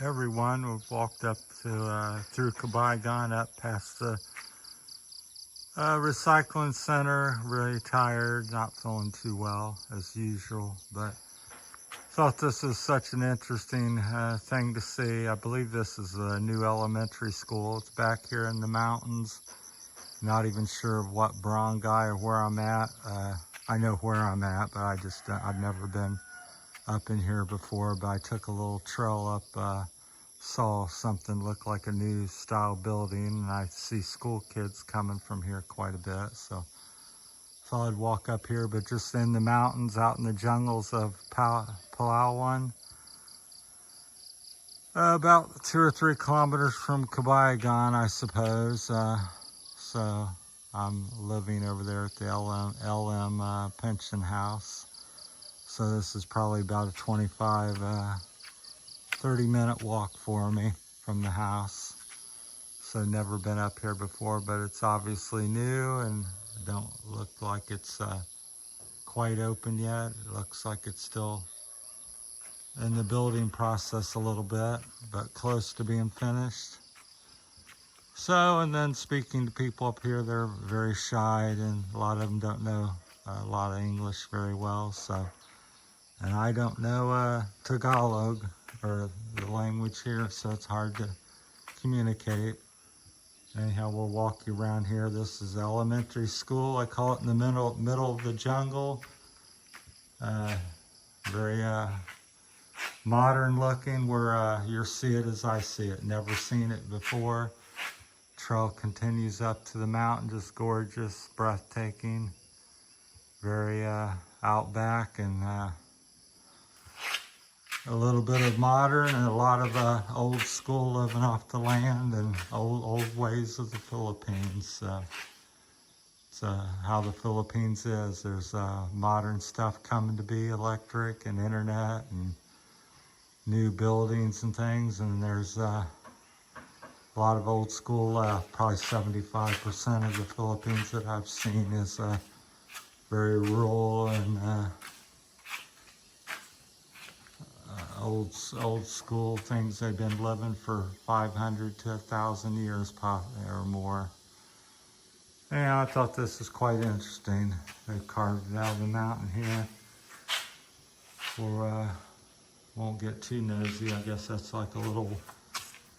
everyone. We've walked up to through Cabayugan up past the recycling center. Really tired, not feeling too well as usual, but thought this was such an interesting thing to see. I believe this is a new elementary school. It's back here in the mountains. Not even sure of what barangay or where I'm at. I know where I'm at, but I've never been up in here before, but I took a little trail up, saw something look like a new style building, and I see school kids coming from here quite a bit, so thought I'd walk up here, but just in the mountains, out in the jungles of Palawan, about 2 or 3 kilometers from Cabayugan, I suppose. So I'm living over there at the LM pension house. So this is probably about a 25, 30-minute walk for me from the house. So never been up here before, but it's obviously new and don't look like it's quite open yet. It looks like it's still in the building process a little bit, but close to being finished. So, and then speaking to people up here, they're very shy and a lot of them don't know a lot of English very well. So, and I don't know Tagalog or the language here, so it's hard to communicate. Anyhow, we'll walk you around here. This is elementary school. I call it in the middle of the jungle. Very modern looking, where you'll see it as I see it. Never seen it before. Trail continues up to the mountain, just gorgeous, breathtaking. Very outback and a little bit of modern and a lot of old school living off the land and old ways of the Philippines. It's how the Philippines is. There's modern stuff coming to be, electric and internet and new buildings and things, and there's a lot of old school left. Probably 75% of the Philippines that I've seen is very rural and old school things. They've been living for 500 to 1,000 years or more. Yeah, I thought this was quite interesting. They carved it out of the mountain here. Won't get too nosy. I guess that's like a little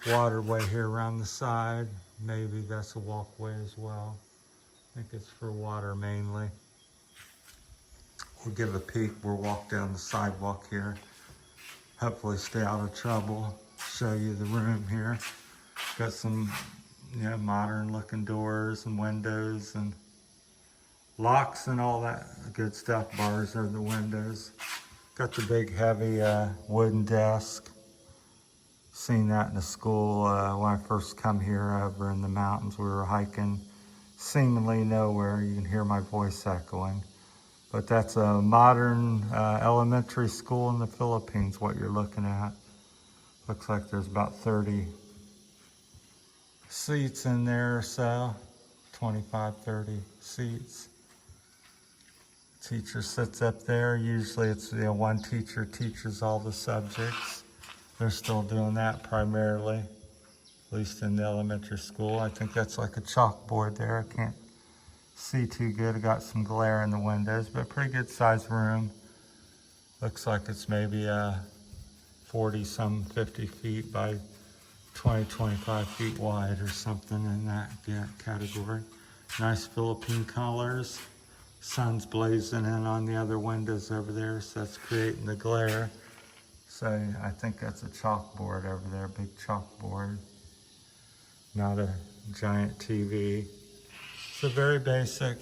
waterway here around the side. Maybe that's a walkway as well. I think it's for water mainly. We'll give a peek. We'll walk down the sidewalk here. Hopefully stay out of trouble. Show you the room here. Got some modern looking doors and windows and locks and all that good stuff. Bars are the windows. Got the big heavy wooden desk. Seen that in the school when I first come here over in the mountains. We were hiking seemingly nowhere. You can hear my voice echoing. But that's a modern elementary school in the Philippines, what you're looking at. Looks like there's about 30 seats in there or so, 25, 30 seats. Teacher sits up there. Usually it's one teacher teaches all the subjects. They're still doing that primarily, at least in the elementary school. I think that's like a chalkboard there. I can't see too good. I got some glare in the windows, but pretty good sized room. Looks like it's maybe 50 feet by 20, 25 feet wide or something in that category. Nice Philippine colors. Sun's blazing in on the other windows over there, so that's creating the glare. So I think that's a chalkboard over there, big chalkboard. Not a giant TV. So very basic,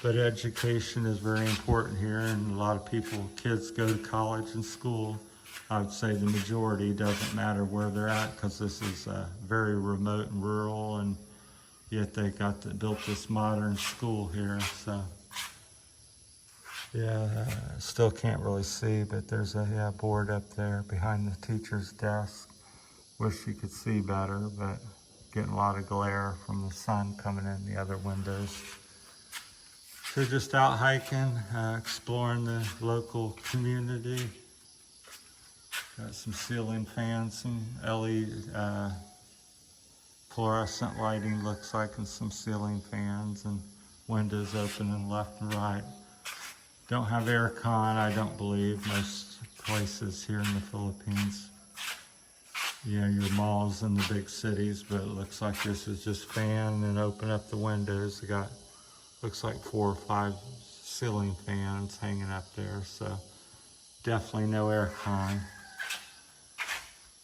but education is very important here, and a lot of kids go to college and school. I would say the majority, doesn't matter where they're at, because this is very remote and rural, and yet they built this modern school here. So yeah, still can't really see, but there's a board up there behind the teacher's desk. Wish you could see better, but getting a lot of glare from the sun coming in the other windows. So just out hiking, exploring the local community. Got some ceiling fans, some LED fluorescent lighting looks like, and some ceiling fans, and windows opening left and right. Don't have air con, I don't believe, most places here in the Philippines. You know, your malls in the big cities, but it looks like this is just fan and open up the windows. They got, looks like 4 or 5 ceiling fans hanging up there, so definitely no air con.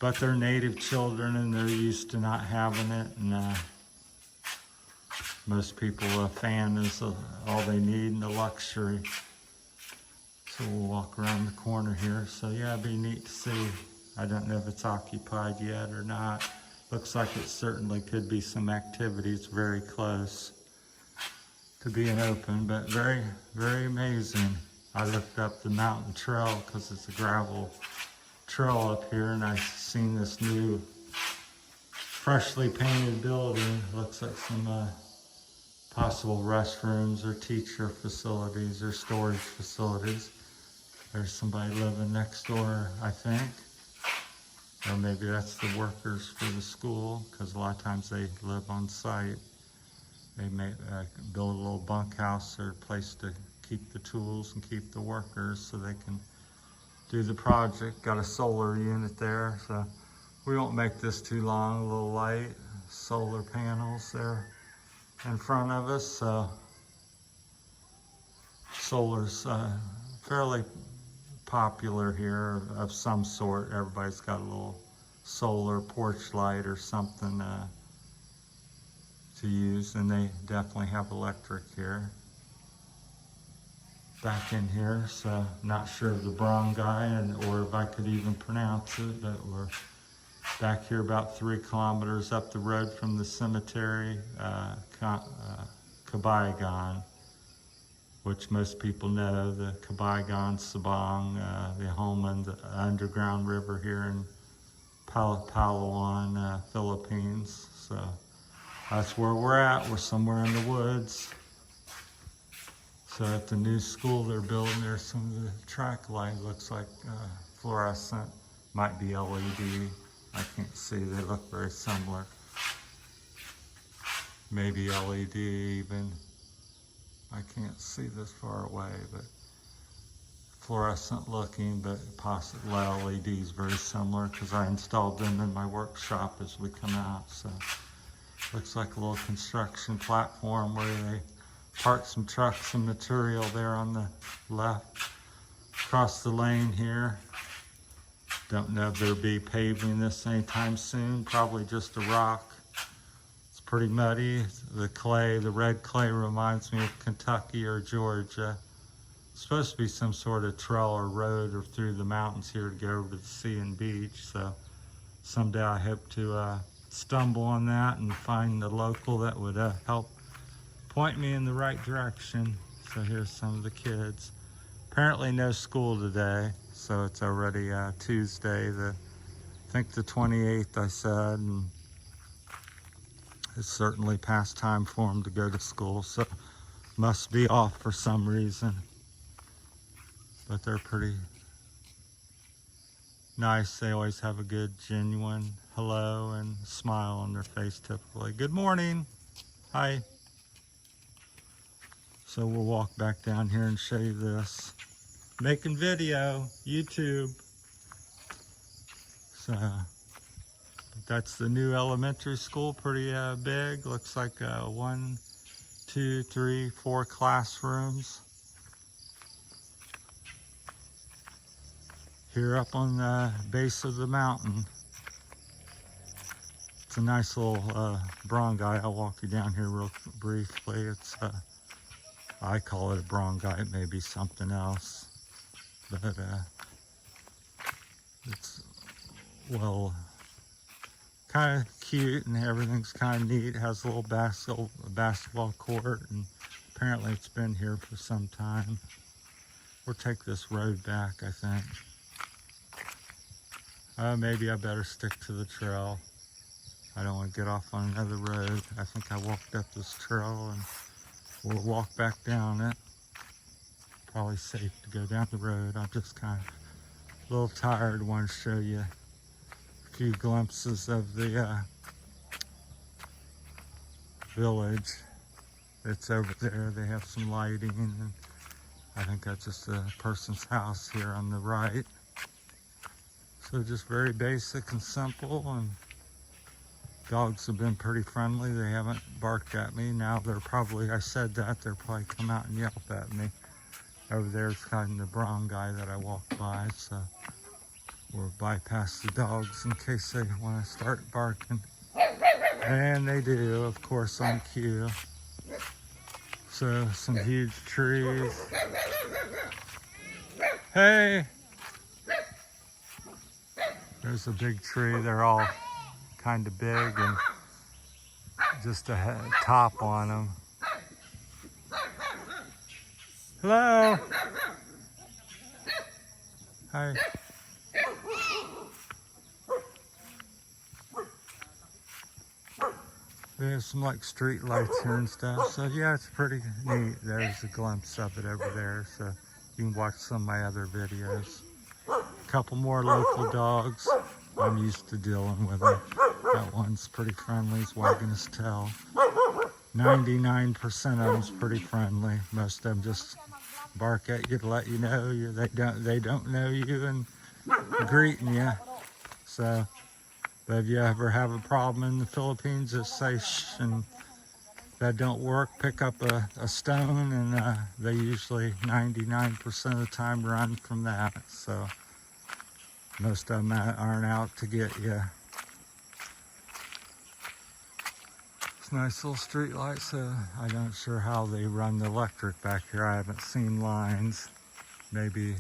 But they're native children and they're used to not having it, and most people, a fan is all they need and a luxury. So we'll walk around the corner here. So yeah, it'd be neat to see. I don't know if it's occupied yet or not. Looks like it certainly could be some activities very close to being open, but very, very amazing. I looked up the mountain trail because it's a gravel trail up here, and I seen this new freshly painted building. Looks like some possible restrooms or teacher facilities or storage facilities. There's somebody living next door, I think. Or maybe that's the workers for the school, because a lot of times they live on site. They may build a little bunkhouse or a place to keep the tools and keep the workers so they can do the project. Got a solar unit there, so we won't make this too long. A little light, solar panels there in front of us. So solar's fairly popular here of some sort. Everybody's got a little solar porch light or something to use, and they definitely have electric here. Back in here, so not sure of the brown guy or if I could even pronounce it, but we're back here about 3 kilometers up the road from the cemetery, Cabayugan, which most people know, the Cabayugan, Sabang, the home and the underground river here in Palawan, Philippines. So that's where we're at. We're somewhere in the woods. So at the new school they're building, there's some of the track light, looks like fluorescent, might be LED. I can't see, they look very similar. Maybe LED even. I can't see this far away, but fluorescent looking, but possibly LEDs very similar, because I installed them in my workshop as we come out. So looks like a little construction platform where they parked some trucks and material there on the left. Across the lane here. Don't know if they'll be paving this anytime soon, probably just a rock. It's pretty muddy. The clay, the red clay reminds me of Kentucky or Georgia. It's supposed to be some sort of trail or road or through the mountains here to go over to the sea and beach. So someday I hope to stumble on that and find a local that would help point me in the right direction. So here's some of the kids. Apparently no school today, so it's already Tuesday, I think the 28th I said, and it's certainly past time for them to go to school, so must be off for some reason. But they're pretty nice. They always have a good, genuine hello and smile on their face typically. Good morning. Hi. So we'll walk back down here and show you this. Making video, YouTube. So that's the new elementary school, pretty big. Looks like 1, 2, 3, 4 classrooms. Here up on the base of the mountain. It's a nice little barangay. I'll walk you down here real briefly. It's I call it a barangay, it may be something else, but it's, well, kind of cute and everything's kind of neat. It has a little basketball court, and apparently it's been here for some time. We'll take this road back, I think. Maybe I better stick to the trail. I don't want to get off on another road. I think I walked up this trail and we'll walk back down it. Probably safe to go down the road. I'll just kind of A little tired, want to show you a few glimpses of the village that's over there. They have some lighting, and I think that's just a person's house here on the right. So just very basic and simple, and dogs have been pretty friendly. They haven't barked at me. Now they're probably, I said that, they'll probably come out and yelp at me. Over there's kind of the brown guy that I walked by, so we'll bypass the dogs in case they want to start barking. And they do, of course, on cue. So some huge trees. Hey! There's a big tree. They're all kind of big and just a top on them. Hello. Hi. There's some like street lights here and stuff. So yeah, it's pretty neat. There's a glimpse of it over there. So you can watch some of my other videos. A couple more local dogs. I'm used to dealing with them. That one's pretty friendly. He's wagging his tail. 99% of them's pretty friendly. Most of them just bark at you to let you know they don't know you and greeting you. So, but if you ever have a problem in the Philippines, just say shh, and if that don't work, pick up a stone, and they usually 99% of the time run from that. So most of them aren't out to get you. It's a nice little street light, so I'm not sure how they run the electric back here. I haven't seen lines. Maybe,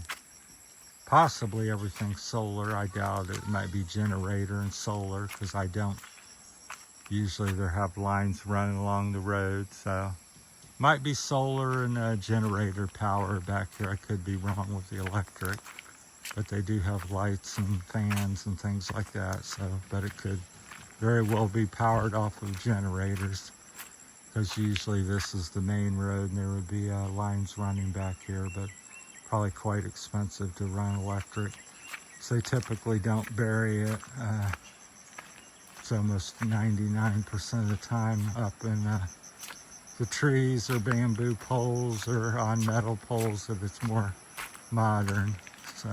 possibly everything's solar. I doubt it. It might be generator and solar, because I don't usually they have lines running along the road. So might be solar and generator power back here. I could be wrong with the electric, but they do have lights and fans and things like that. So, but it could very well be powered off of generators, because usually this is the main road and there would be lines running back here, but probably quite expensive to run electric. So they typically don't bury it. It's almost 99% of the time up in the trees or bamboo poles or on metal poles if it's more modern. So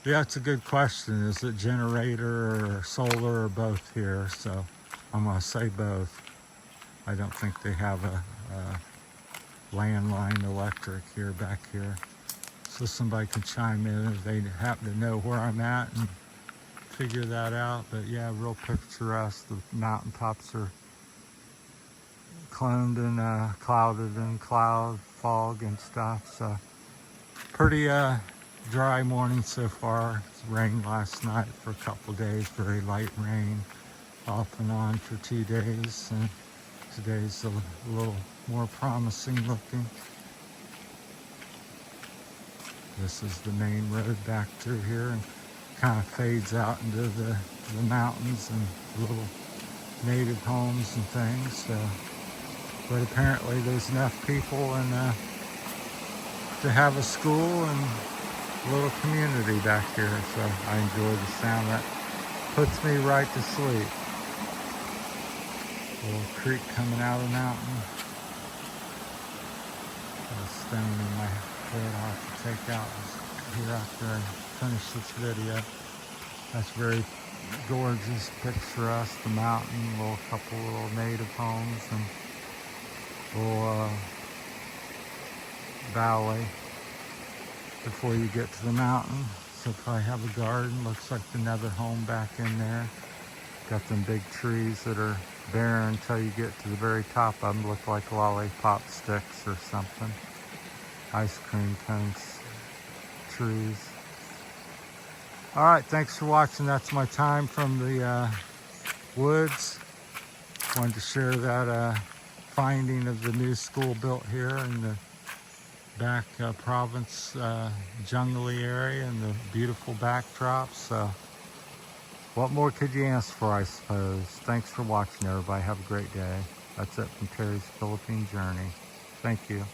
yeah, it's a good question. Is it generator or solar or both here? So I'm gonna say both. I don't think they have a landline electric here back here. So somebody can chime in if they happen to know where I'm at and figure that out. But yeah, real picturesque. The mountaintops are cloned and clouded in cloud, fog and stuff. So pretty dry morning so far. It rained last night for a couple days, very light rain off and on for 2 days, and today's a little more promising looking. This is the main road back through here, and kind of fades out into the mountains and little native homes and things. So, but apparently there's enough people and to have a school and a little community back here, so I enjoy the sound. That puts me right to sleep. A little creek coming out of the mountain. Got a stone in my head I'll have to take out here after I finish this video. That's very gorgeous, picturesque. The mountain, couple little native homes, and little valley before you get to the mountain. So probably have a garden. Looks like another home back in there. Got them big trees that are bare until you get to the very top of them. Look like lollipop sticks or something. Ice cream cones trees. All right, thanks for watching. That's my time from the woods. Wanted to share that finding of the new school built here in the back province jungly area and the beautiful backdrop. So what more could you ask for, I suppose? Thanks for watching, everybody. Have a great day. That's it from Terry's Philippine Journey. Thank you.